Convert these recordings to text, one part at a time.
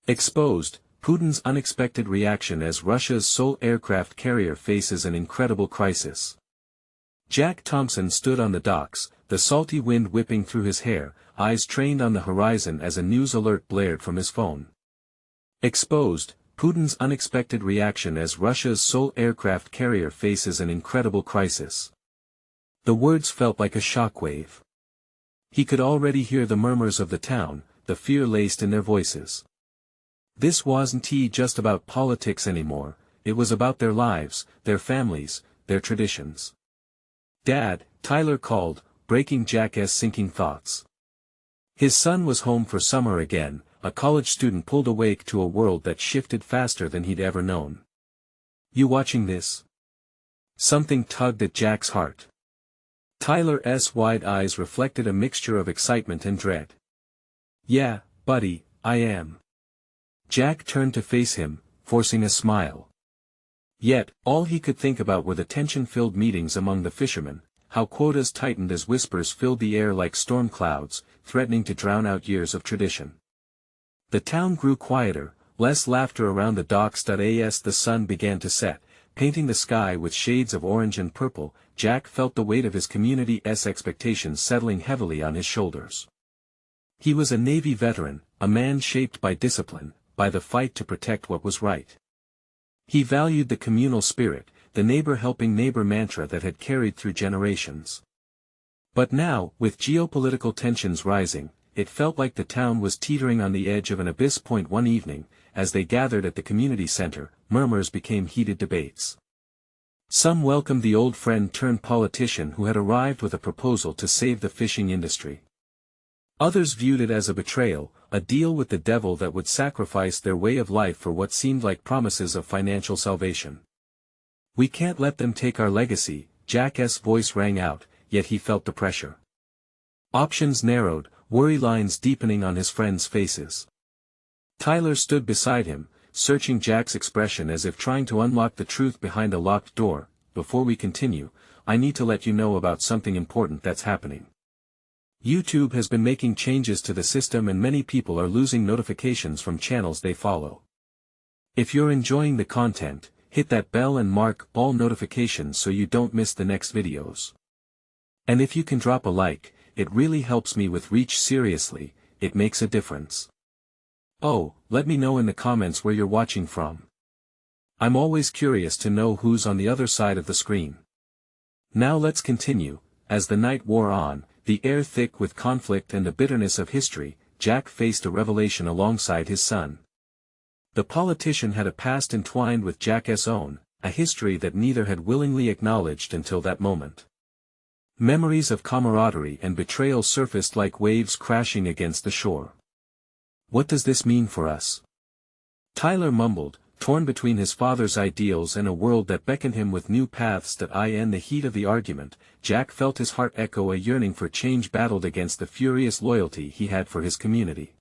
Exposed, Putin's unexpected reaction as Russia's sole aircraft carrier faces an incredible crisis. Jack Thompson stood on the docks, the salty wind whipping through his hair, eyes trained on the horizon as a news alert blared from his phone. Exposed, Putin's unexpected reaction as Russia's sole aircraft carrier faces an incredible crisis. The words felt like a shockwave. He could already hear the murmurs of the town, the fear laced in their voices. This wasn't just about politics anymore, it was about their lives, their families, their traditions. "Dad," Tyler called, breaking Jack's sinking thoughts. His son was home for summer again, a college student pulled awake to a world that shifted faster than he'd ever known. "You watching this?" Something tugged at Jack's heart. Tyler's wide eyes reflected a mixture of excitement and dread. "Yeah, buddy, I am." Jack turned to face him, forcing a smile. Yet, all he could think about were the tension-filled meetings among the fishermen, how quotas tightened as whispers filled the air like storm clouds, threatening to drown out years of tradition. The town grew quieter, less laughter around the docks. As the sun began to set, painting the sky with shades of orange and purple, Jack felt the weight of his community's expectations settling heavily on his shoulders. He was a Navy veteran, a man shaped by discipline, by the fight to protect what was right. He valued the communal spirit, the neighbor-helping neighbor mantra that had carried through generations. But now, with geopolitical tensions rising, it felt like the town was teetering on the edge of an abyss. One evening, as they gathered at the community center, murmurs became heated debates. Some welcomed the old friend-turned-politician who had arrived with a proposal to save the fishing industry. Others viewed it as a betrayal, a deal with the devil that would sacrifice their way of life for what seemed like promises of financial salvation. "We can't let them take our legacy," Jack's voice rang out, yet he felt the pressure. Options narrowed, worry lines deepening on his friends' faces. Tyler stood beside him, searching Jack's expression as if trying to unlock the truth behind a locked door. "Before we continue, I need to let you know about something important that's happening. YouTube has been making changes to the system and many people are losing notifications from channels they follow. If you're enjoying the content, hit that bell and mark all notifications so you don't miss the next videos. And if you can drop a like, it really helps me with reach. Seriously, it makes a difference. Oh, let me know in the comments where you're watching from. I'm always curious to know who's on the other side of the screen." Now let's continue. As the night wore on, the air thick with conflict and the bitterness of history, Jack faced a revelation alongside his son. The politician had a past entwined with Jack's own, a history that neither had willingly acknowledged until that moment. Memories of camaraderie and betrayal surfaced like waves crashing against the shore. "What does this mean for us?" Tyler mumbled, torn between his father's ideals and a world that beckoned him with new paths. In the heat of the argument, Jack felt his heart echo a yearning for change battled against the furious loyalty he had for his community.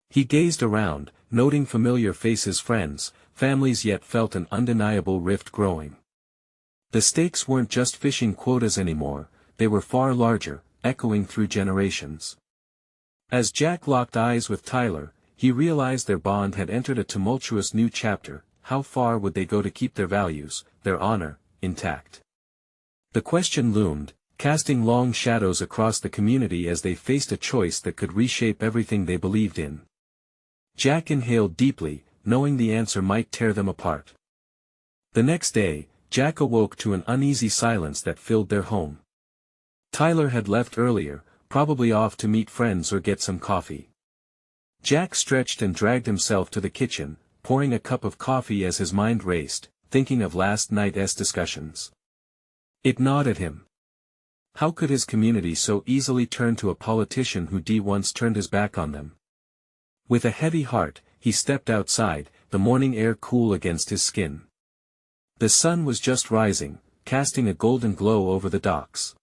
He gazed around, noting familiar faces, friends, families, yet felt an undeniable rift growing. The stakes weren't just fishing quotas anymore, they were far larger, echoing through generations. As Jack locked eyes with Tyler, he realized their bond had entered a tumultuous new chapter. How far would they go to keep their values, their honor, intact? The question loomed, casting long shadows across the community as they faced a choice that could reshape everything they believed in. Jack inhaled deeply, knowing the answer might tear them apart. The next day, Jack awoke to an uneasy silence that filled their home. Tyler had left earlier, probably off to meet friends or get some coffee. Jack stretched and dragged himself to the kitchen, pouring a cup of coffee as his mind raced, thinking of last night's discussions. It gnawed at him. How could his community so easily turn to a politician who once turned his back on them? With a heavy heart, he stepped outside, the morning air cool against his skin. The sun was just rising, casting a golden glow over the docks.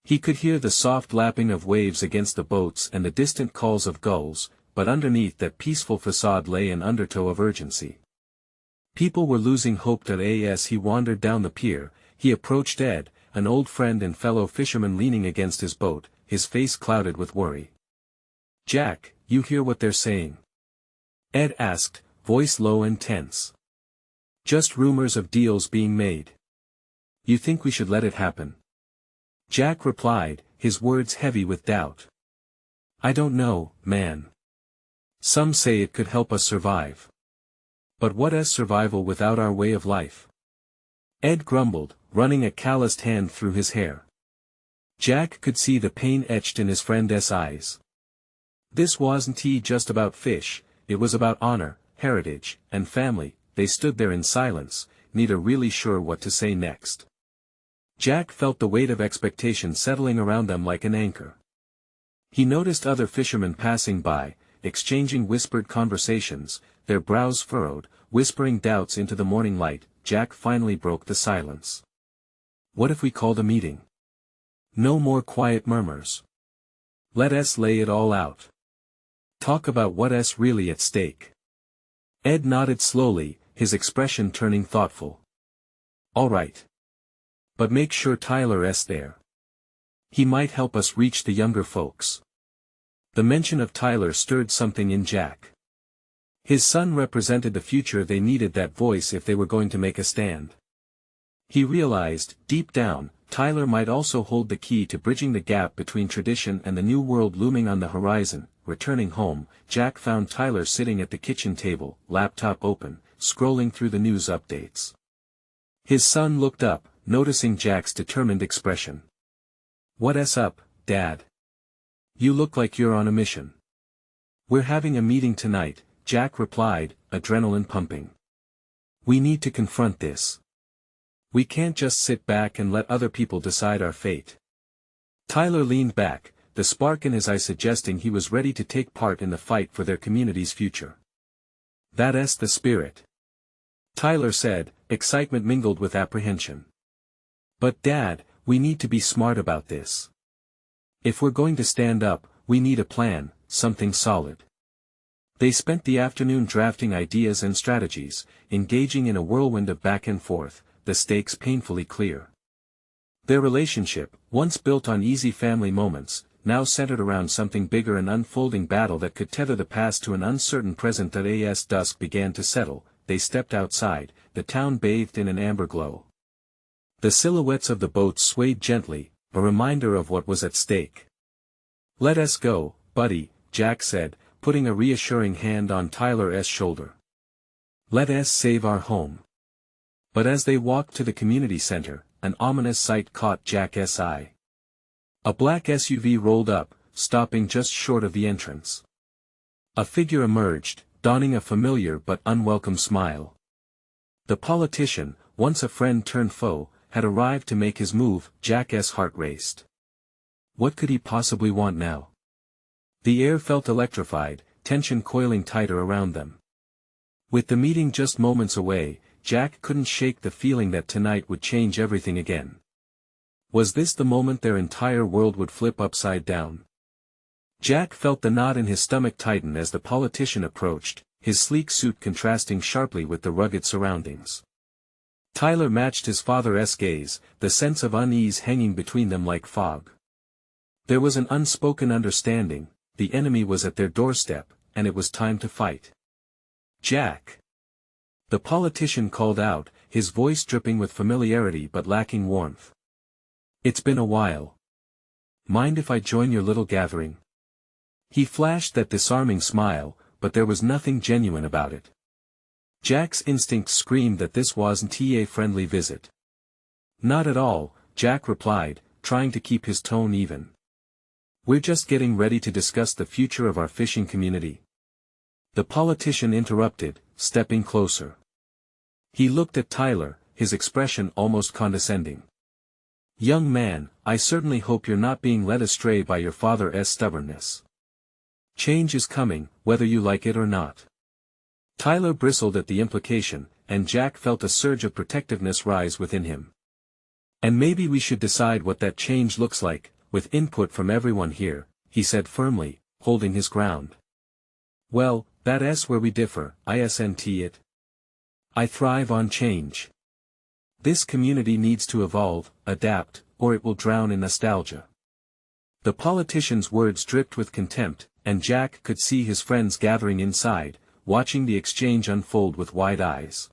He could hear the soft lapping of waves against the boats and the distant calls of gulls, but underneath that peaceful facade lay an undertow of urgency. People were losing hope. As he wandered down the pier, he approached Ed, an old friend and fellow fisherman leaning against his boat, his face clouded with worry. "Jack, you hear what they're saying?" Ed asked, voice low and tense. Just rumors of deals being made. You think we should let it happen? Jack replied, his words heavy with doubt. I don't know, man. Some say it could help us survive. But what is survival without our way of life? Ed grumbled, running a calloused hand through his hair. Jack could see the pain etched in his friend's eyes. This wasn't just about fish, it was about honor, heritage, and family. They stood there in silence, neither really sure what to say next. Jack felt the weight of expectation settling around them like an anchor. He noticed other fishermen passing by, exchanging whispered conversations, their brows furrowed, whispering doubts into the morning light. Jack finally broke the silence. What if we called a meeting? No more quiet murmurs. Let us lay it all out. Talk about what's really at stake. Ed nodded slowly, his expression turning thoughtful. All right. But make sure Tyler's there. He might help us reach the younger folks. The mention of Tyler stirred something in Jack. His son represented the future. They needed that voice if they were going to make a stand. He realized, deep down, Tyler might also hold the key to bridging the gap between tradition and the new world looming on the horizon. Returning home, Jack found Tyler sitting at the kitchen table, laptop open, scrolling through the news updates. His son looked up, noticing Jack's determined expression. What's up, Dad? You look like you're on a mission. We're having a meeting tonight, Jack replied, adrenaline pumping. We need to confront this. We can't just sit back and let other people decide our fate. Tyler leaned back, the spark in his eye suggesting he was ready to take part in the fight for their community's future. That's the spirit. Tyler said, excitement mingled with apprehension. But Dad, we need to be smart about this. If we're going to stand up, we need a plan, something solid. They spent the afternoon drafting ideas and strategies, engaging in a whirlwind of back and forth, the stakes painfully clear. Their relationship, once built on easy family moments, now centered around something bigger, an unfolding battle that could tether the past to an uncertain present. As dusk began to settle, they stepped outside, the town bathed in an amber glow. The silhouettes of the boats swayed gently, a reminder of what was at stake. Let us go, buddy, Jack said, putting a reassuring hand on Tyler's shoulder. Let us save our home. But as they walked to the community center, an ominous sight caught Jack's eye. A black SUV rolled up, stopping just short of the entrance. A figure emerged, donning a familiar but unwelcome smile. The politician, once a friend turned foe, had arrived to make his move. Jack's heart raced. What could he possibly want now? The air felt electrified, tension coiling tighter around them. With the meeting just moments away, Jack couldn't shake the feeling that tonight would change everything again. Was this the moment their entire world would flip upside down? Jack felt the knot in his stomach tighten as the politician approached, his sleek suit contrasting sharply with the rugged surroundings. Tyler matched his father's gaze, the sense of unease hanging between them like fog. There was an unspoken understanding, the enemy was at their doorstep, and it was time to fight. Jack! The politician called out, his voice dripping with familiarity but lacking warmth. It's been a while. Mind if I join your little gathering? He flashed that disarming smile, but there was nothing genuine about it. Jack's instincts screamed that this wasn't a friendly visit. Not at all, Jack replied, trying to keep his tone even. We're just getting ready to discuss the future of our fishing community. The politician interrupted, stepping closer. He looked at Tyler, his expression almost condescending. Young man, I certainly hope you're not being led astray by your father's stubbornness. Change is coming, whether you like it or not. Tyler bristled at the implication, and Jack felt a surge of protectiveness rise within him. And maybe we should decide what that change looks like, with input from everyone here, he said firmly, holding his ground. Well, that's where we differ, isn't it? I thrive on change. This community needs to evolve, adapt, or it will drown in nostalgia. The politician's words dripped with contempt, and Jack could see his friends gathering inside, watching the exchange unfold with wide eyes.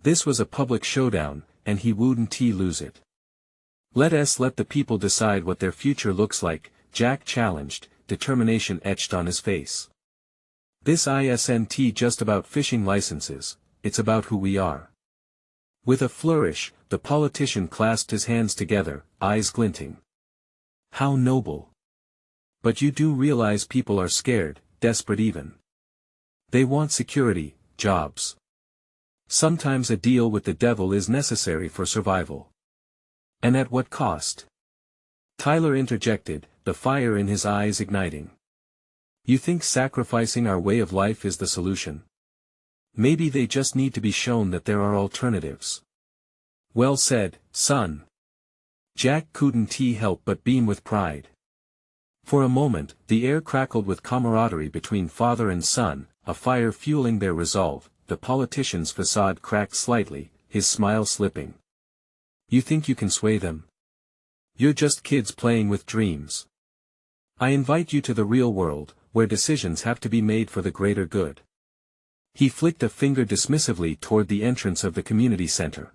This was a public showdown, and he wouldn't lose it. Let the people decide what their future looks like, Jack challenged, determination etched on his face. This isn't just about fishing licenses, it's about who we are. With a flourish, the politician clasped his hands together, eyes glinting. How noble! But you do realize people are scared, desperate even. They want security, jobs. Sometimes a deal with the devil is necessary for survival. And at what cost? Tyler interjected, the fire in his eyes igniting. You think sacrificing our way of life is the solution? Maybe they just need to be shown that there are alternatives. Well said, son. Jack couldn't help but beam with pride. For a moment, the air crackled with camaraderie between father and son, a fire fueling their resolve. The politician's facade cracked slightly, his smile slipping. You think you can sway them? You're just kids playing with dreams. I invite you to the real world, where decisions have to be made for the greater good. He flicked a finger dismissively toward the entrance of the community center.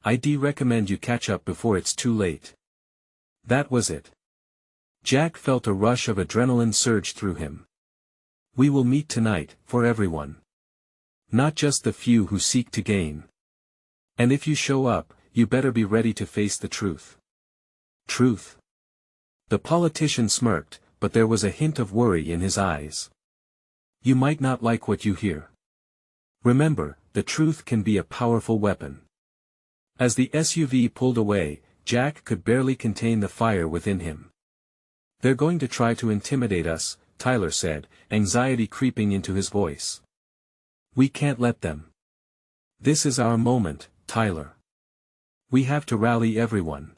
I'd recommend you catch up before it's too late. That was it. Jack felt a rush of adrenaline surge through him. We will meet tonight, for everyone. Not just the few who seek to gain. And if you show up, you better be ready to face the truth. Truth? The politician smirked, but there was a hint of worry in his eyes. You might not like what you hear. Remember, the truth can be a powerful weapon. As the SUV pulled away, Jack could barely contain the fire within him. They're going to try to intimidate us, Tyler said, anxiety creeping into his voice. We can't let them. This is our moment, Tyler. We have to rally everyone.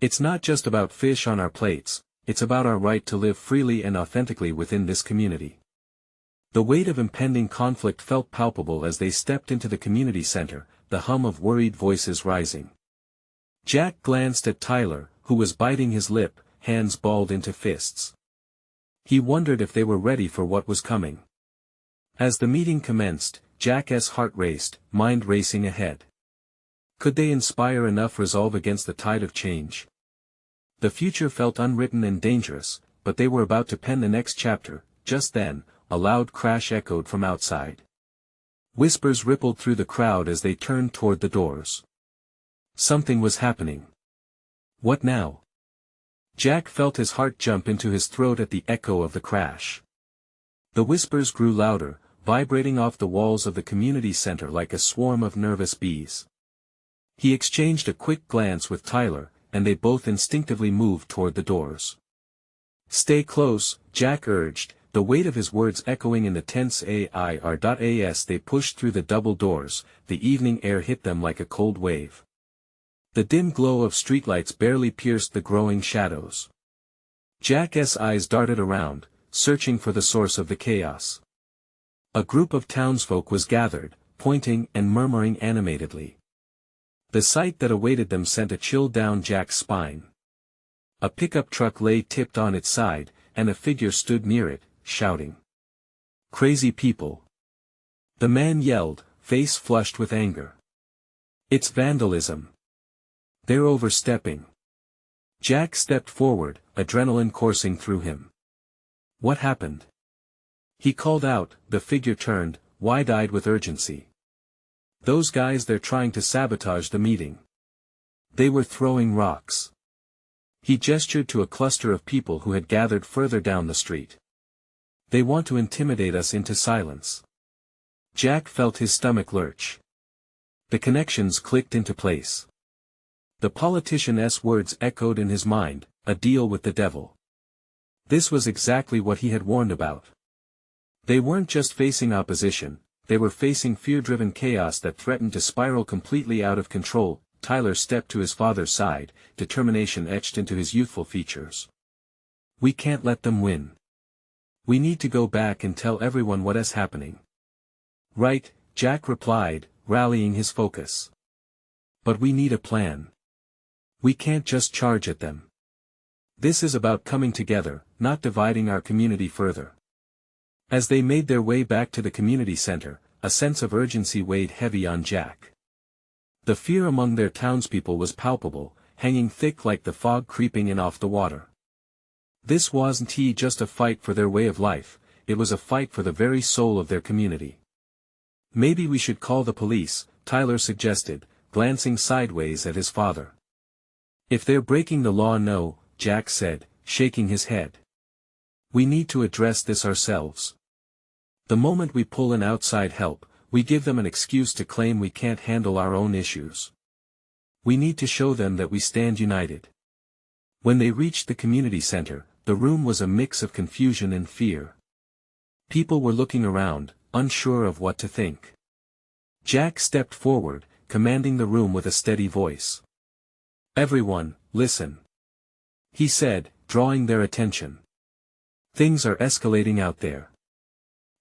It's not just about fish on our plates, it's about our right to live freely and authentically within this community. The weight of impending conflict felt palpable as they stepped into the community center, the hum of worried voices rising. Jack glanced at Tyler, who was biting his lip, hands balled into fists. He wondered if they were ready for what was coming. As the meeting commenced, Jack's heart raced, mind racing ahead. Could they inspire enough resolve against the tide of change? The future felt unwritten and dangerous, but they were about to pen the next chapter. Just then, a loud crash echoed from outside. Whispers rippled through the crowd as they turned toward the doors. Something was happening. What now? Jack felt his heart jump into his throat at the echo of the crash. The whispers grew louder, vibrating off the walls of the community center like a swarm of nervous bees. He exchanged a quick glance with Tyler, and they both instinctively moved toward the doors. Stay close, Jack urged, the weight of his words echoing in the tense air. As they pushed through the double doors, the evening air hit them like a cold wave. The dim glow of streetlights barely pierced the growing shadows. Jack's eyes darted around, searching for the source of the chaos. A group of townsfolk was gathered, pointing and murmuring animatedly. The sight that awaited them sent a chill down Jack's spine. A pickup truck lay tipped on its side, and a figure stood near it, shouting. Crazy people. The man yelled, face flushed with anger. It's vandalism. They're overstepping. Jack stepped forward, adrenaline coursing through him. What happened? He called out. The figure turned, wide-eyed with urgency. Those guys, they're trying to sabotage the meeting. They were throwing rocks. He gestured to a cluster of people who had gathered further down the street. They want to intimidate us into silence. Jack felt his stomach lurch. The connections clicked into place. The politician's words echoed in his mind, a deal with the devil. This was exactly what he had warned about. They weren't just facing opposition, they were facing fear-driven chaos that threatened to spiral completely out of control. Tyler stepped to his father's side, determination etched into his youthful features. We can't let them win. We need to go back and tell everyone what is happening. Right, Jack replied, rallying his focus. But we need a plan. We can't just charge at them. This is about coming together, not dividing our community further. As they made their way back to the community center, a sense of urgency weighed heavy on Jack. The fear among their townspeople was palpable, hanging thick like the fog creeping in off the water. This wasn't just a fight for their way of life, it was a fight for the very soul of their community. "Maybe we should call the police," Tyler suggested, glancing sideways at his father. "If they're breaking the law, no," Jack said, shaking his head. "We need to address this ourselves. The moment we pull in outside help, we give them an excuse to claim we can't handle our own issues. We need to show them that we stand united." When they reached the community center, the room was a mix of confusion and fear. People were looking around, unsure of what to think. Jack stepped forward, commanding the room with a steady voice. "Everyone, listen," he said, drawing their attention. "Things are escalating out there.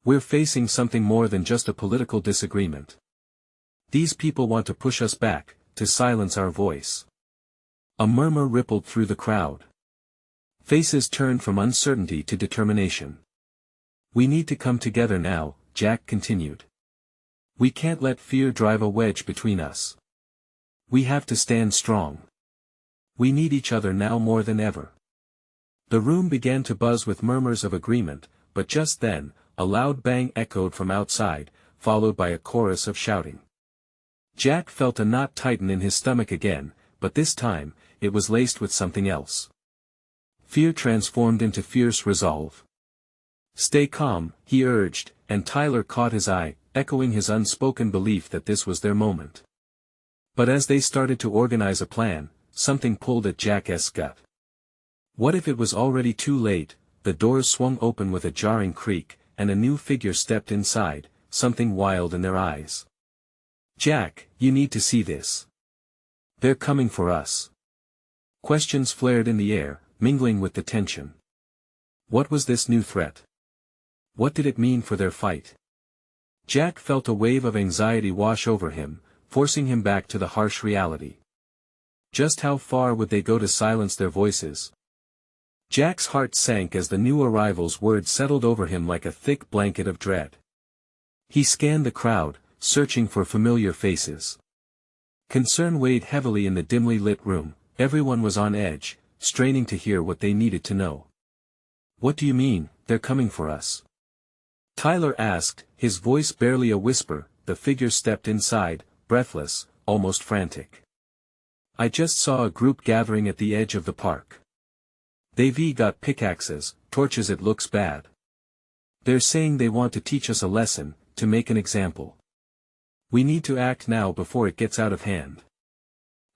We're facing something more than just a political disagreement. These people want to push us back, to silence our voice." A murmur rippled through the crowd. Faces turned from uncertainty to determination. "We need to come together now," Jack continued. "We can't let fear drive a wedge between us. We have to stand strong. We need each other now more than ever." The room began to buzz with murmurs of agreement, but just then, a loud bang echoed from outside, followed by a chorus of shouting. Jack felt a knot tighten in his stomach again, but this time, it was laced with something else. Fear transformed into fierce resolve. "Stay calm," he urged, and Tyler caught his eye, echoing his unspoken belief that this was their moment. But as they started to organize a plan, something pulled at Jack's gut. What if it was already too late? The doors swung open with a jarring creak, and a new figure stepped inside, something wild in their eyes. "Jack, you need to see this. They're coming for us." Questions flared in the air, mingling with the tension. What was this new threat? What did it mean for their fight? Jack felt a wave of anxiety wash over him, forcing him back to the harsh reality. Just how far would they go to silence their voices? Jack's heart sank as the new arrival's words settled over him like a thick blanket of dread. He scanned the crowd, searching for familiar faces. Concern weighed heavily in the dimly lit room, everyone was on edge, straining to hear what they needed to know. "What do you mean, they're coming for us?" Tyler asked, his voice barely a whisper. The figure stepped inside, breathless, almost frantic. "I just saw a group gathering at the edge of the park. They've got pickaxes, torches. It looks bad. They're saying they want to teach us a lesson, to make an example. We need to act now before it gets out of hand."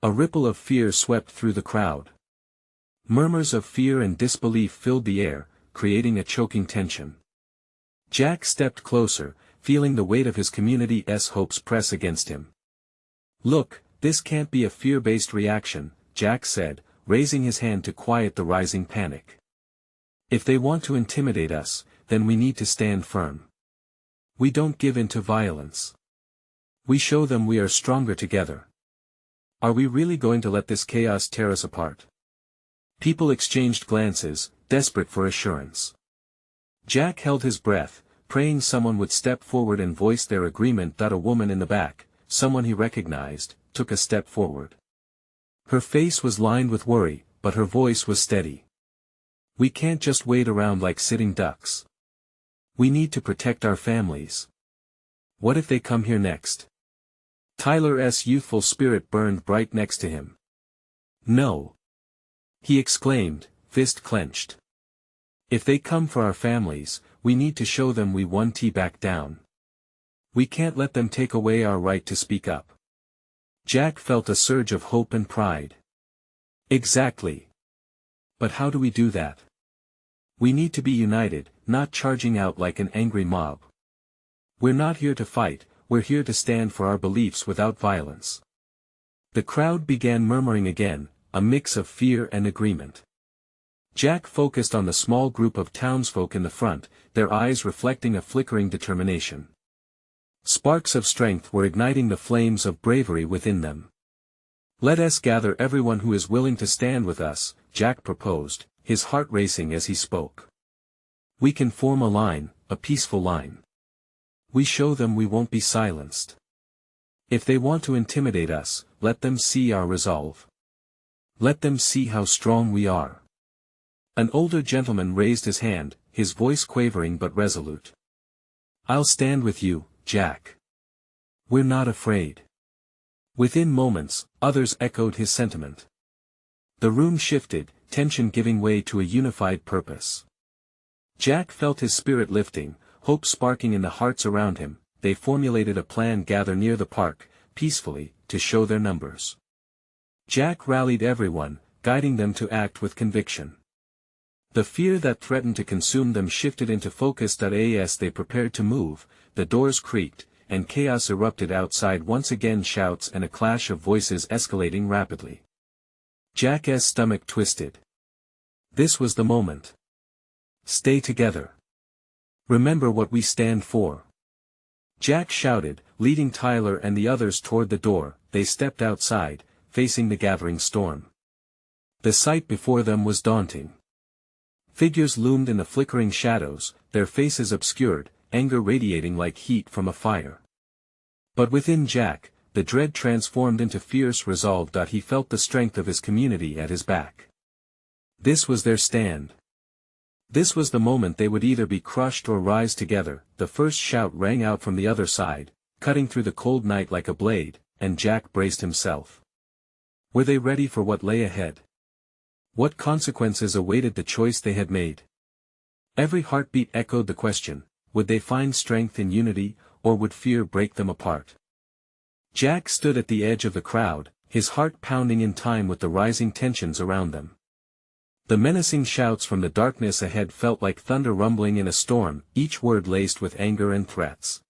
A ripple of fear swept through the crowd. Murmurs of fear and disbelief filled the air, creating a choking tension. Jack stepped closer, feeling the weight of his community's hopes press against him. "Look, this can't be a fear-based reaction," Jack said, raising his hand to quiet the rising panic. "If they want to intimidate us, then we need to stand firm. We don't give in to violence. We show them we are stronger together. Are we really going to let this chaos tear us apart?" People exchanged glances, desperate for assurance. Jack held his breath, praying someone would step forward and voice their agreement. A woman in the back, someone he recognized, took a step forward. Her face was lined with worry, but her voice was steady. "We can't just wait around like sitting ducks. We need to protect our families. What if they come here next?" Tyler's youthful spirit burned bright next to him. "No!" he exclaimed, fist clenched. "If they come for our families, we need to show them we won't back down. We can't let them take away our right to speak up." Jack felt a surge of hope and pride. "Exactly. But how do we do that? We need to be united, not charging out like an angry mob. We're not here to fight, we're here to stand for our beliefs without violence." The crowd began murmuring again, a mix of fear and agreement. Jack focused on the small group of townsfolk in the front, their eyes reflecting a flickering determination. Sparks of strength were igniting the flames of bravery within them. "Let us gather everyone who is willing to stand with us," Jack proposed, his heart racing as he spoke. "We can form a line, a peaceful line. We show them we won't be silenced. If they want to intimidate us, let them see our resolve. Let them see how strong we are. An older gentleman raised his hand, his voice quavering but resolute. I'll stand with you, Jack. We're not afraid. Within moments, others echoed his sentiment. The room shifted, tension giving way to a unified purpose. Jack felt his spirit lifting, hope sparking in the hearts around him. They formulated a plan: gather near the park, peacefully, to show their numbers. Jack rallied everyone, guiding them to act with conviction. The fear that threatened to consume them shifted into focus. As they prepared to move, the doors creaked, and chaos erupted outside once again, shouts and a clash of voices escalating rapidly. Jack's stomach twisted. This was the moment. Stay together. Remember what we stand for. Jack shouted, leading Tyler and the others toward the door. They stepped outside, facing the gathering storm. The sight before them was daunting. Figures loomed in the flickering shadows, their faces obscured, anger radiating like heat from a fire. But within Jack, the dread transformed into fierce resolve. He felt the strength of his community at his back. This was their stand. This was the moment they would either be crushed or rise together. The first shout rang out from the other side, cutting through the cold night like a blade, and Jack braced himself. Were they ready for what lay ahead? What consequences awaited the choice they had made? Every heartbeat echoed the question: would they find strength in unity, or would fear break them apart? Jack stood at the edge of the crowd, his heart pounding in time with the rising tensions around them. The menacing shouts from the darkness ahead felt like thunder rumbling in a storm, each word laced with anger and threats.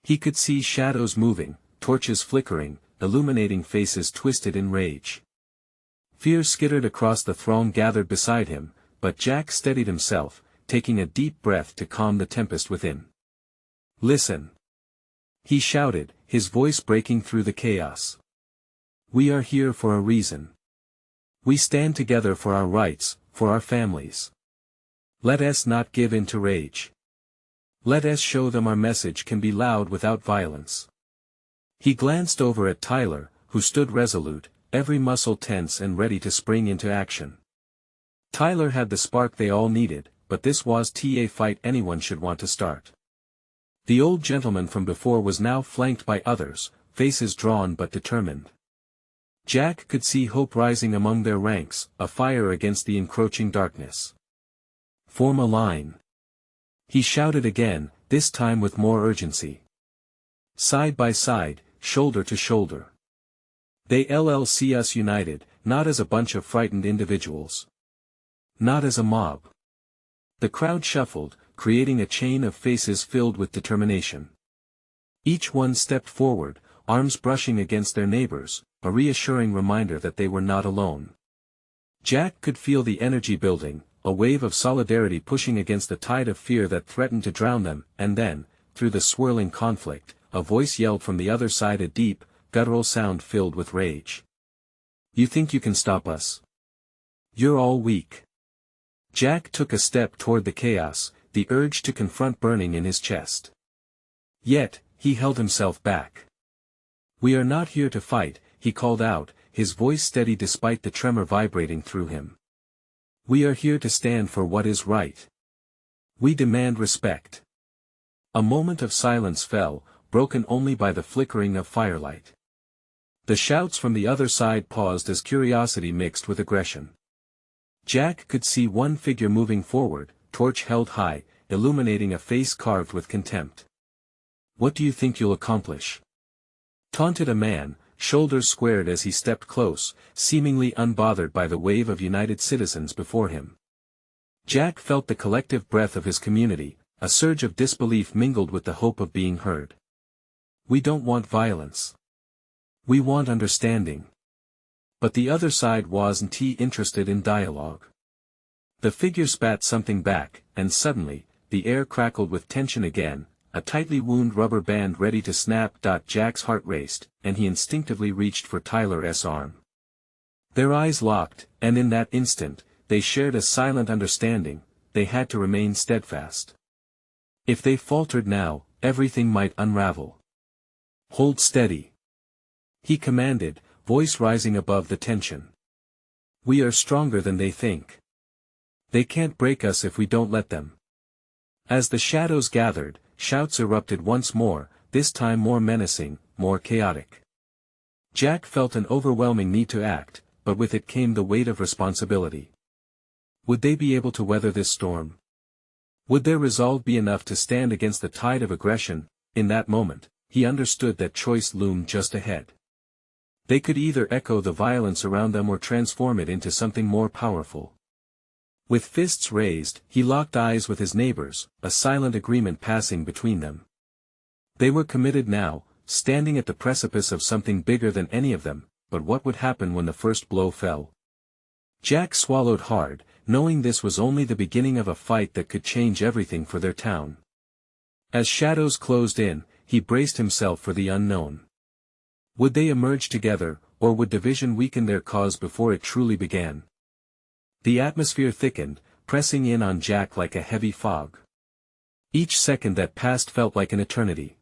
He could see shadows moving, torches flickering, illuminating faces twisted in rage. Fear skittered across the throng gathered beside him, but Jack steadied himself, taking a deep breath to calm the tempest within. Listen! He shouted, his voice breaking through the chaos. We are here for a reason. We stand together for our rights, for our families. Let us not give in to rage. Let us show them our message can be loud without violence. He glanced over at Tyler, who stood resolute, every muscle tense and ready to spring into action. Tyler had the spark they all needed, but this was a fight anyone should want to start. The old gentleman from before was now flanked by others, faces drawn but determined. Jack could see hope rising among their ranks, a fire against the encroaching darkness. Form a line. He shouted again, this time with more urgency. Side by side, shoulder to shoulder. They see us united, not as a bunch of frightened individuals. Not as a mob. The crowd shuffled, creating a chain of faces filled with determination. Each one stepped forward, arms brushing against their neighbors, a reassuring reminder that they were not alone. Jack could feel the energy building, a wave of solidarity pushing against the tide of fear that threatened to drown them, and then, through the swirling conflict, a voice yelled from the other side, a deep, guttural sound filled with rage. You think you can stop us? You're all weak. Jack took a step toward the chaos, the urge to confront burning in his chest. Yet, he held himself back. We are not here to fight, he called out, his voice steady despite the tremor vibrating through him. We are here to stand for what is right. We demand respect. A moment of silence fell, broken only by the flickering of firelight. The shouts from the other side paused as curiosity mixed with aggression. Jack could see one figure moving forward, torch held high, illuminating a face carved with contempt. What do you think you'll accomplish? Taunted a man, shoulders squared as he stepped close, seemingly unbothered by the wave of united citizens before him. Jack felt the collective breath of his community, a surge of disbelief mingled with the hope of being heard. We don't want violence. We want understanding. But the other side wasn't interested in dialogue. The figure spat something back, and suddenly, the air crackled with tension again, a tightly wound rubber band ready to snap. Jack's heart raced, and he instinctively reached for Tyler's arm. Their eyes locked, and in that instant, they shared a silent understanding: they had to remain steadfast. If they faltered now, everything might unravel. "Hold steady," he commanded, voice rising above the tension. "We are stronger than they think. They can't break us if we don't let them." As the shadows gathered, shouts erupted once more, this time more menacing, more chaotic. Jack felt an overwhelming need to act, but with it came the weight of responsibility. Would they be able to weather this storm? Would their resolve be enough to stand against the tide of aggression? In that moment, he understood that choice loomed just ahead. They could either echo the violence around them or transform it into something more powerful. With fists raised, he locked eyes with his neighbors, a silent agreement passing between them. They were committed now, standing at the precipice of something bigger than any of them, but what would happen when the first blow fell? Jack swallowed hard, knowing this was only the beginning of a fight that could change everything for their town. As shadows closed in, he braced himself for the unknown. Would they emerge together, or would division weaken their cause before it truly began? The atmosphere thickened, pressing in on Jack like a heavy fog. Each second that passed felt like an eternity.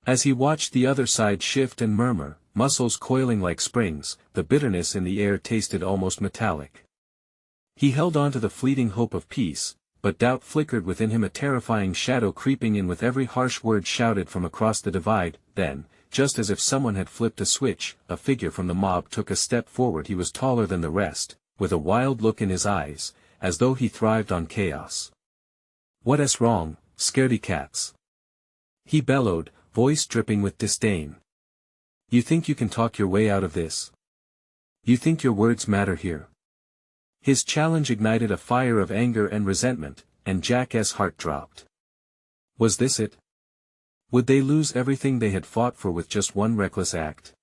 As he watched the other side shift and murmur, muscles coiling like springs, the bitterness in the air tasted almost metallic. He held on to the fleeting hope of peace, but doubt flickered within him, a terrifying shadow creeping in with every harsh word shouted from across the divide. Then, just as if someone had flipped a switch, a figure from the mob took a step forward. He was taller than the rest, with a wild look in his eyes, as though he thrived on chaos. "What's wrong, scaredy cats?" he bellowed, voice dripping with disdain. "You think you can talk your way out of this? You think your words matter here?" His challenge ignited a fire of anger and resentment, and Jack's heart dropped. Was this it? Would they lose everything they had fought for with just one reckless act?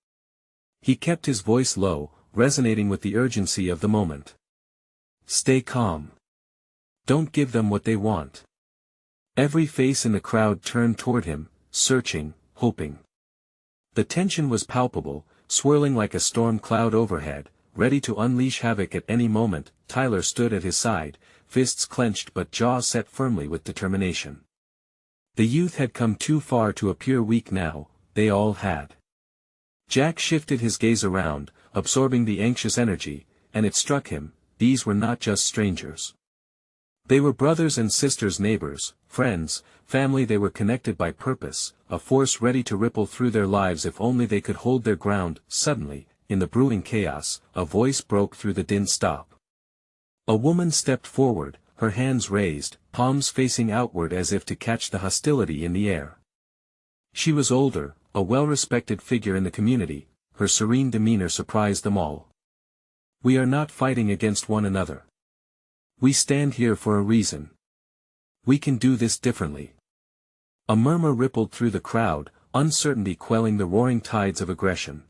He kept his voice low, resonating with the urgency of the moment. "Stay calm. Don't give them what they want." Every face in the crowd turned toward him, searching, hoping. The tension was palpable, swirling like a storm cloud overhead, ready to unleash havoc at any moment. Tyler stood at his side, fists clenched but jaw set firmly with determination. The youth had come too far to appear weak now, they all had. Jack shifted his gaze around, absorbing the anxious energy, and it struck him, these were not just strangers. They were brothers and sisters, neighbors, friends, family. They were connected by purpose, a force ready to ripple through their lives if only they could hold their ground. Suddenly, in the brewing chaos, a voice broke through the din. "Stop." A woman stepped forward, her hands raised, palms facing outward as if to catch the hostility in the air. She was older, a well-respected figure in the community, her serene demeanor surprised them all. "We are not fighting against one another. We stand here for a reason. We can do this differently." A murmur rippled through the crowd, uncertainty quelling the roaring tides of aggression.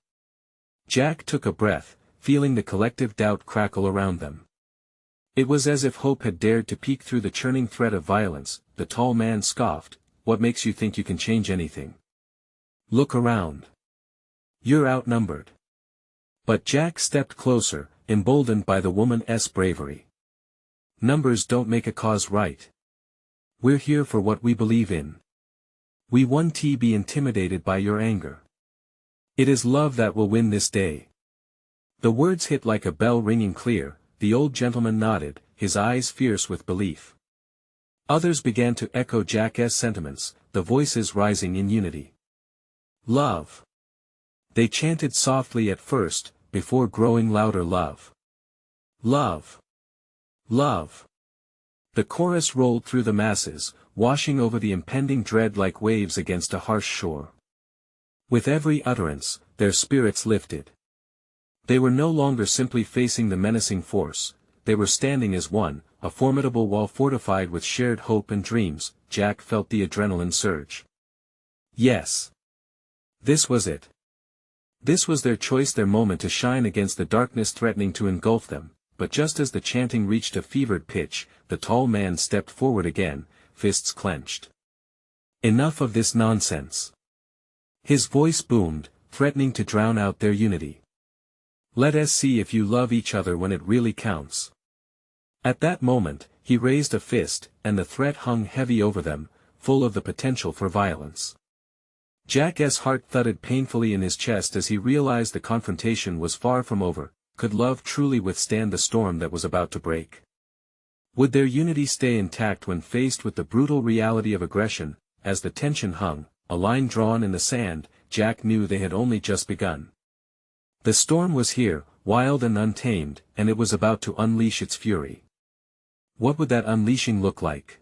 Jack took a breath, feeling the collective doubt crackle around them. It was as if hope had dared to peek through the churning threat of violence. The tall man scoffed, "What makes you think you can change anything? Look around. You're outnumbered." But Jack stepped closer, emboldened by the woman's bravery. "Numbers don't make a cause right. We're here for what we believe in. We won't be intimidated by your anger. It is love that will win this day." The words hit like a bell ringing clear. The old gentleman nodded, his eyes fierce with belief. Others began to echo Jack's sentiments, the voices rising in unity. "Love." They chanted softly at first, before growing louder. "Love. Love. Love." The chorus rolled through the masses, washing over the impending dread like waves against a harsh shore. With every utterance, their spirits lifted. They were no longer simply facing the menacing force, they were standing as one, a formidable wall fortified with shared hope and dreams. Jack felt the adrenaline surge. Yes. This was it. This was their choice, their moment to shine against the darkness threatening to engulf them. But just as the chanting reached a fevered pitch, the tall man stepped forward again, fists clenched. "Enough of this nonsense." His voice boomed, threatening to drown out their unity. "Let us see if you love each other when it really counts." At that moment, he raised a fist, and the threat hung heavy over them, full of the potential for violence. Jack's heart thudded painfully in his chest as he realized the confrontation was far from over. Could love truly withstand the storm that was about to break? Would their unity stay intact when faced with the brutal reality of aggression? As the tension hung, a line drawn in the sand, Jack knew they had only just begun. The storm was here, wild and untamed, and it was about to unleash its fury. What would that unleashing look like?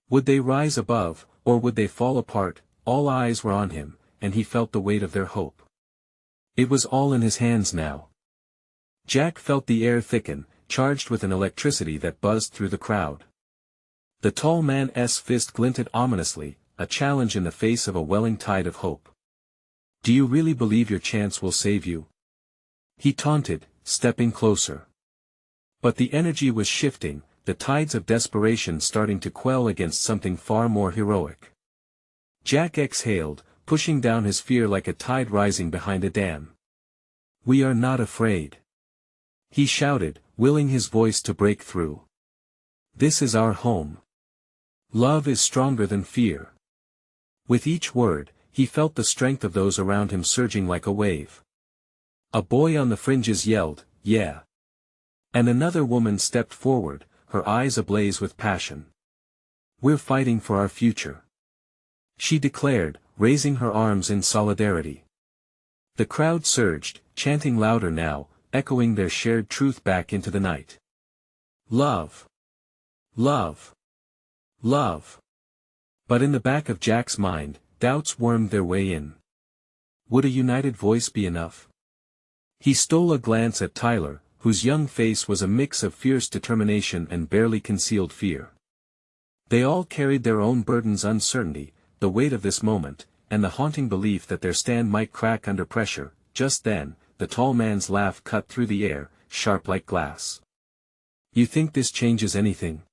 Would they rise above, or would they fall apart? All eyes were on him, and he felt the weight of their hope. It was all in his hands now. Jack felt the air thicken, charged with an electricity that buzzed through the crowd. The tall man's fist glinted ominously, a challenge in the face of a welling tide of hope. Do you really believe your chance will save you? He taunted, stepping closer. But the energy was shifting, the tides of desperation starting to quell against something far more heroic. Jack exhaled, pushing down his fear like a tide rising behind a dam. We are not afraid. He shouted, willing his voice to break through. This is our home. Love is stronger than fear. With each word, he felt the strength of those around him surging like a wave. A boy on the fringes yelled, "Yeah." And another woman stepped forward, her eyes ablaze with passion. We're fighting for our future, she declared, raising her arms in solidarity. The crowd surged, chanting louder now, echoing their shared truth back into the night. Love. Love. Love. But in the back of Jack's mind, doubts wormed their way in. Would a united voice be enough? He stole a glance at Tyler, whose young face was a mix of fierce determination and barely concealed fear. They all carried their own burdens: uncertainty, the weight of this moment, and the haunting belief that their stand might crack under pressure. Just then, the tall man's laugh cut through the air, sharp like glass. You think this changes anything?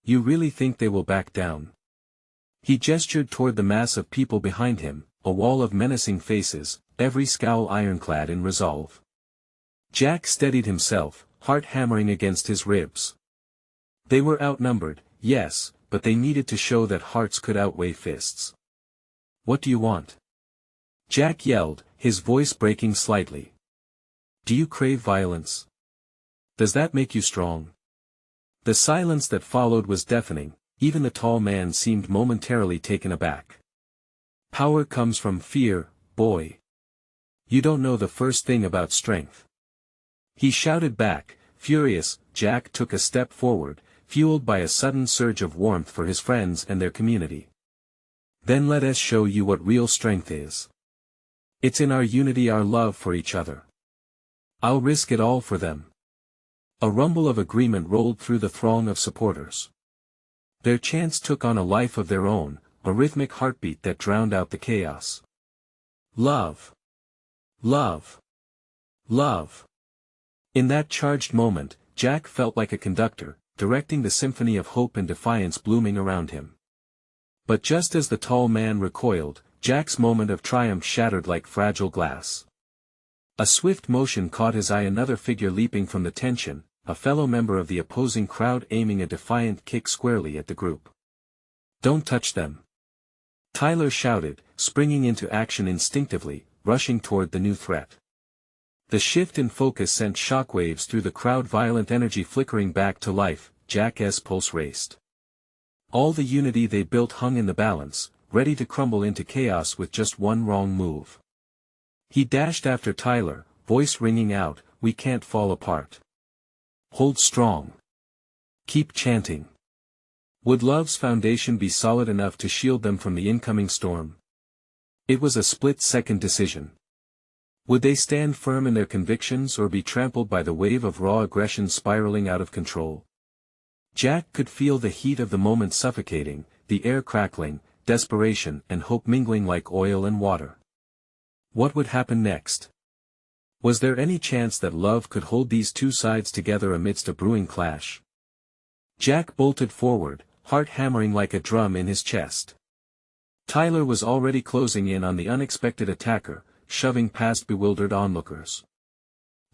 You really think they will back down? He gestured toward the mass of people behind him, a wall of menacing faces, every scowl ironclad in resolve. Jack steadied himself, heart hammering against his ribs. They were outnumbered, yes, but they needed to show that hearts could outweigh fists. What do you want? Jack yelled, his voice breaking slightly. Do you crave violence? Does that make you strong? The silence that followed was deafening, even the tall man seemed momentarily taken aback. Power comes from fear, boy. You don't know the first thing about strength. He shouted back, furious. Jack took a step forward, fueled by a sudden surge of warmth for his friends and their community. Then let us show you what real strength is. It's in our unity, our love for each other. I'll risk it all for them. A rumble of agreement rolled through the throng of supporters. Their chants took on a life of their own, a rhythmic heartbeat that drowned out the chaos. Love. Love. Love. In that charged moment, Jack felt like a conductor, directing the symphony of hope and defiance blooming around him. But just as the tall man recoiled, Jack's moment of triumph shattered like fragile glass. A swift motion caught his eye, another figure leaping from the tension, a fellow member of the opposing crowd aiming a defiant kick squarely at the group. Don't touch them! Tyler shouted, springing into action instinctively, rushing toward the new threat. The shift in focus sent shockwaves through the crowd, violent energy flickering back to life. Jack's pulse raced. All the unity they built hung in the balance, ready to crumble into chaos with just one wrong move. He dashed after Tyler, voice ringing out, "We can't fall apart. Hold strong. Keep chanting." Would love's foundation be solid enough to shield them from the incoming storm? It was a split-second decision. Would they stand firm in their convictions or be trampled by the wave of raw aggression spiraling out of control? Jack could feel the heat of the moment suffocating, the air crackling, desperation and hope mingling like oil and water. What would happen next? Was there any chance that love could hold these two sides together amidst a brewing clash? Jack bolted forward, heart hammering like a drum in his chest. Tyler was already closing in on the unexpected attacker, shoving past bewildered onlookers.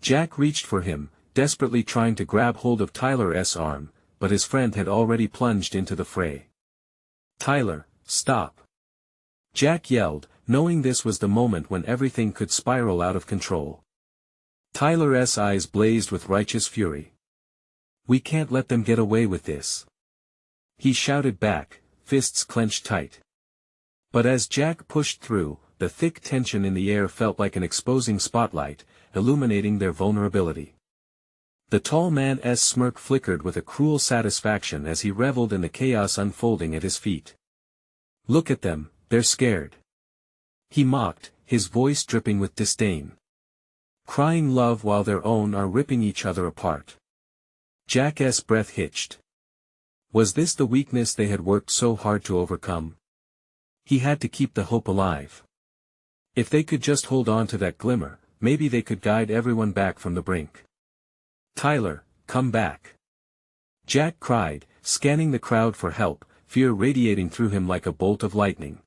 Jack reached for him, desperately trying to grab hold of Tyler's arm, but his friend had already plunged into the fray. Tyler, stop! Jack yelled, knowing this was the moment when everything could spiral out of control. Tyler's eyes blazed with righteous fury. We can't let them get away with this. He shouted back, fists clenched tight. But as Jack pushed through, the thick tension in the air felt like an exposing spotlight, illuminating their vulnerability. The tall man's smirk flickered with a cruel satisfaction as he reveled in the chaos unfolding at his feet. Look at them, they're scared. He mocked, his voice dripping with disdain. Crying love while their own are ripping each other apart. Jack's breath hitched. Was this the weakness they had worked so hard to overcome? He had to keep the hope alive. If they could just hold on to that glimmer, maybe they could guide everyone back from the brink. Tyler, come back! Jack cried, scanning the crowd for help, fear radiating through him like a bolt of lightning.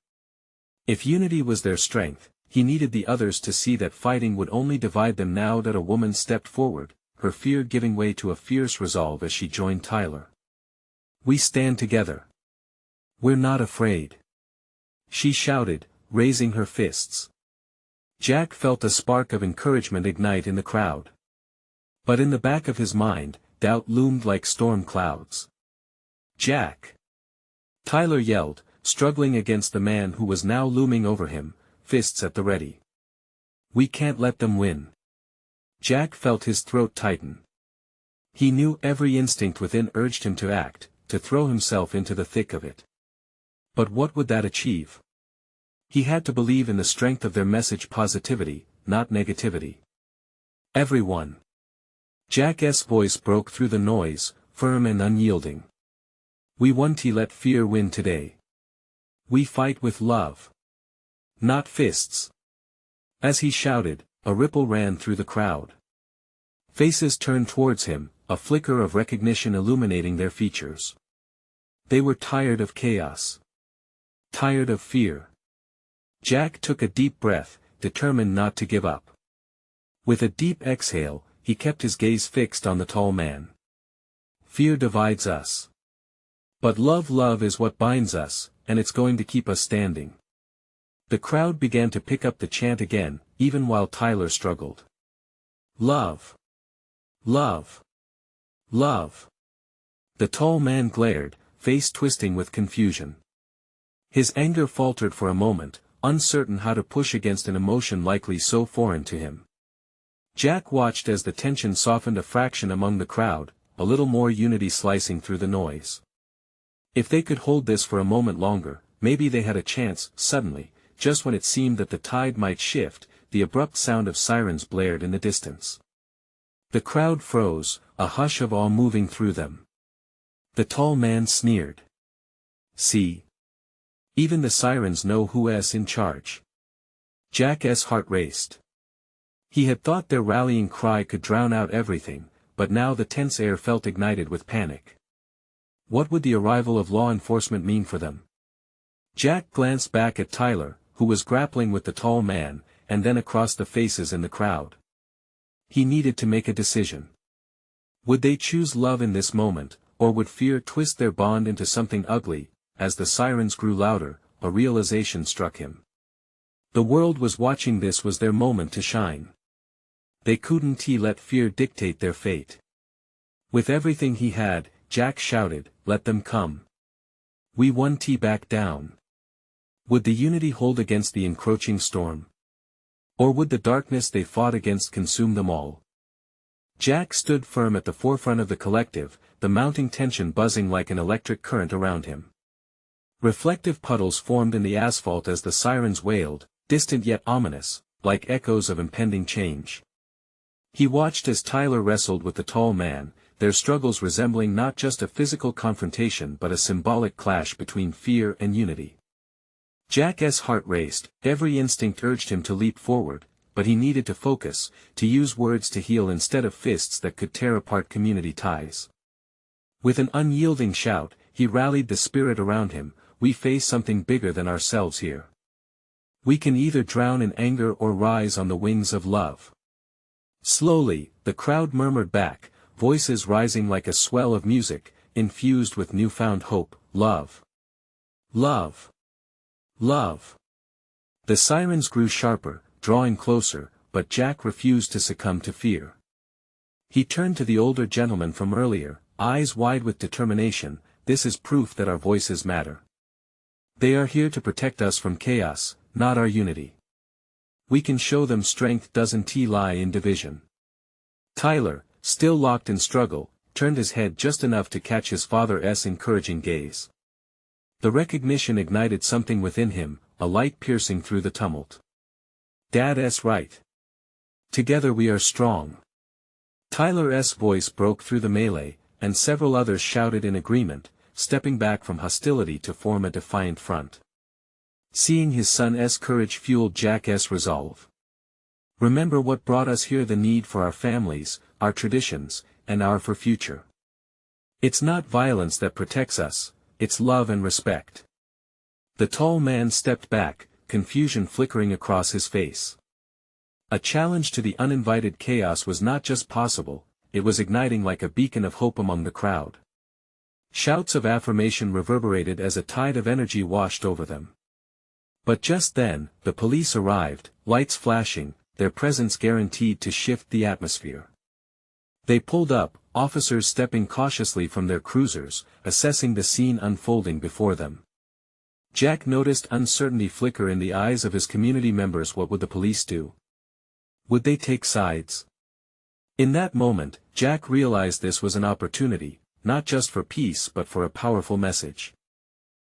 If unity was their strength, he needed the others to see that fighting would only divide them. Now that a woman stepped forward, her fear giving way to a fierce resolve as she joined Tyler. We stand together. We're not afraid. She shouted, raising her fists. Jack felt a spark of encouragement ignite in the crowd. But in the back of his mind, doubt loomed like storm clouds. Jack! Tyler yelled, struggling against the man who was now looming over him, fists at the ready. We can't let them win. Jack felt his throat tighten. He knew every instinct within urged him to act, to throw himself into the thick of it. But what would that achieve? He had to believe in the strength of their message: positivity, not negativity. Everyone. Jack's voice broke through the noise, firm and unyielding. We won't let fear win today. We fight with love. Not fists. As he shouted, a ripple ran through the crowd. Faces turned towards him, a flicker of recognition illuminating their features. They were tired of chaos. Tired of fear. Jack took a deep breath, determined not to give up. With a deep exhale, he kept his gaze fixed on the tall man. Fear divides us. But love is what binds us, and it's going to keep us standing. The crowd began to pick up the chant again, even while Tyler struggled. Love. Love. Love. The tall man glared, face twisting with confusion. His anger faltered for a moment, uncertain how to push against an emotion likely so foreign to him. Jack watched as the tension softened a fraction among the crowd, a little more unity slicing through the noise. If they could hold this for a moment longer, maybe they had a chance. Suddenly, just when it seemed that the tide might shift, the abrupt sound of sirens blared in the distance. The crowd froze, a hush of awe moving through them. The tall man sneered. See? Even the sirens know who's in charge. Jack's heart raced. He had thought their rallying cry could drown out everything, but now the tense air felt ignited with panic. What would the arrival of law enforcement mean for them? Jack glanced back at Tyler, who was grappling with the tall man, and then across the faces in the crowd. He needed to make a decision. Would they choose love in this moment, or would fear twist their bond into something ugly? As the sirens grew louder, a realization struck him. The world was watching. This was their moment to shine. They couldn't let fear dictate their fate. With everything he had, Jack shouted, let them come. We won't back down. Would the unity hold against the encroaching storm? Or would the darkness they fought against consume them all? Jack stood firm at the forefront of the collective, the mounting tension buzzing like an electric current around him. Reflective puddles formed in the asphalt as the sirens wailed, distant yet ominous, like echoes of impending change. He watched as Tyler wrestled with the tall man, their struggles resembling not just a physical confrontation but a symbolic clash between fear and unity. Jack's heart raced, every instinct urged him to leap forward, but he needed to focus, to use words to heal instead of fists that could tear apart community ties. With an unyielding shout, he rallied the spirit around him. We face something bigger than ourselves here. We can either drown in anger or rise on the wings of love. Slowly, the crowd murmured back, voices rising like a swell of music, infused with newfound hope, love. Love. Love. The sirens grew sharper, drawing closer, but Jack refused to succumb to fear. He turned to the older gentleman from earlier, eyes wide with determination. This is proof that our voices matter. They are here to protect us from chaos, not our unity. We can show them strength doesn't lie in division. Tyler, still locked in struggle, turned his head just enough to catch his father's encouraging gaze. The recognition ignited something within him, a light piercing through the tumult. Dad's right. Together we are strong. Tyler's voice broke through the melee, and several others shouted in agreement, stepping back from hostility to form a defiant front. Seeing his son's courage fueled Jack's resolve. Remember what brought us here: the need for our families, our traditions, and our future. It's not violence that protects us, it's love and respect. The tall man stepped back, confusion flickering across his face. A challenge to the uninvited chaos was not just possible, it was igniting like a beacon of hope among the crowd. Shouts of affirmation reverberated as a tide of energy washed over them. But just then, the police arrived, lights flashing, their presence guaranteed to shift the atmosphere. They pulled up, officers stepping cautiously from their cruisers, assessing the scene unfolding before them. Jack noticed uncertainty flicker in the eyes of his community members. What would the police do? Would they take sides? In that moment, Jack realized this was an opportunity, not just for peace but for a powerful message.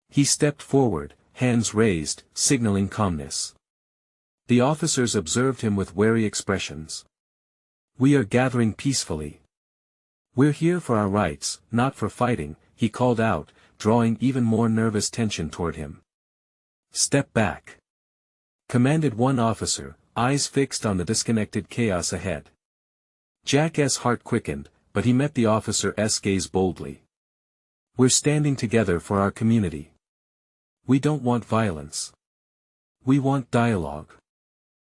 He stepped forward, hands raised, signaling calmness. The officers observed him with wary expressions. We are gathering peacefully. We're here for our rights, not for fighting, he called out, drawing even more nervous tension toward him. Step back, commanded one officer, eyes fixed on the disconnected chaos ahead. Jack's heart quickened, but he met the officer's gaze boldly. We're standing together for our community. We don't want violence. We want dialogue.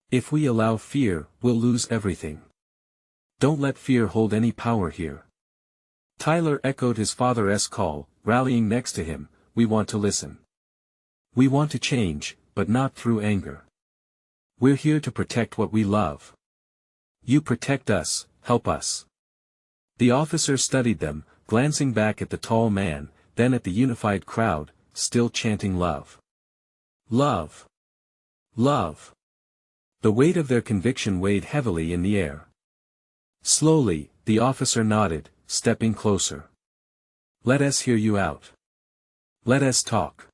If we allow fear, we'll lose everything. Don't let fear hold any power here. Tyler echoed his father's call, rallying next to him. We want to listen. We want to change, but not through anger. We're here to protect what we love. You protect us, help us. The officer studied them, glancing back at the tall man, then at the unified crowd, still chanting love. Love. Love. The weight of their conviction weighed heavily in the air. Slowly, the officer nodded, stepping closer. Let us hear you out. Let us talk.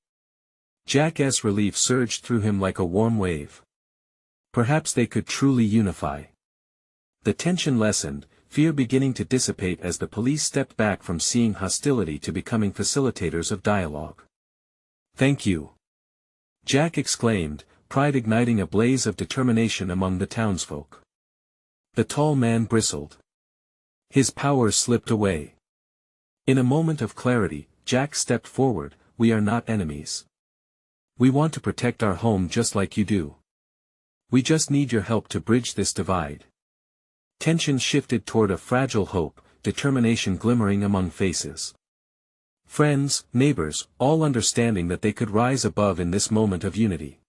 Jack's relief surged through him like a warm wave. Perhaps they could truly unify. The tension lessened, fear beginning to dissipate as the police stepped back from seeing hostility to becoming facilitators of dialogue. Thank you. Jack exclaimed, pride igniting a blaze of determination among the townsfolk. The tall man bristled. His power slipped away. In a moment of clarity, Jack stepped forward. We are not enemies. We want to protect our home just like you do. We just need your help to bridge this divide. Tension shifted toward a fragile hope, determination glimmering among faces. Friends, neighbors, all understanding that they could rise above in this moment of unity.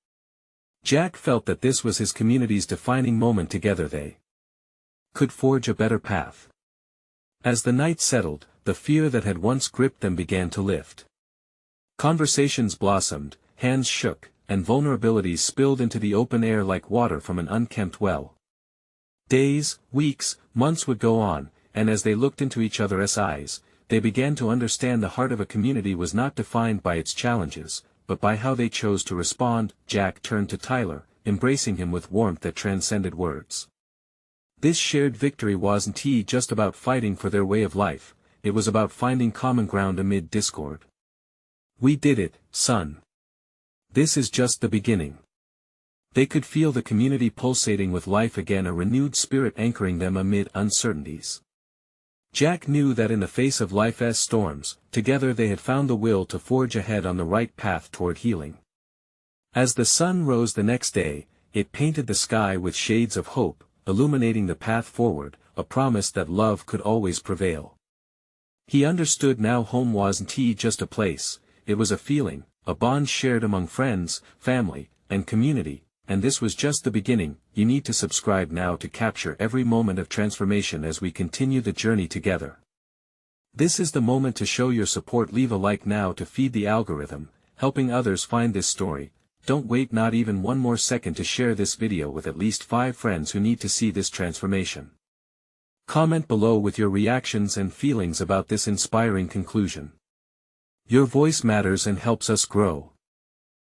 Jack felt that this was his community's defining moment. Together they could forge a better path. As the night settled, the fear that had once gripped them began to lift. Conversations blossomed, hands shook, and vulnerabilities spilled into the open air like water from an unkempt well. Days, weeks, months would go on, and as they looked into each other's eyes, they began to understand the heart of a community was not defined by its challenges, but by how they chose to respond. Jack turned to Tyler, embracing him with warmth that transcended words. This shared victory wasn't just about fighting for their way of life, it was about finding common ground amid discord. We did it, son. This is just the beginning. They could feel the community pulsating with life again, a renewed spirit anchoring them amid uncertainties. Jack knew that in the face of life's storms, together they had found the will to forge ahead on the right path toward healing. As the sun rose the next day, it painted the sky with shades of hope, illuminating the path forward, a promise that love could always prevail. He understood now home wasn't just a place, it was a feeling, a bond shared among friends, family, and community, and this was just the beginning. You need to subscribe now to capture every moment of transformation as we continue the journey together. This is the moment to show your support. Leave a like now to feed the algorithm, helping others find this story. Don't wait not even one more second to share this video with at least 5 friends who need to see this transformation. Comment below with your reactions and feelings about this inspiring conclusion. Your voice matters and helps us grow.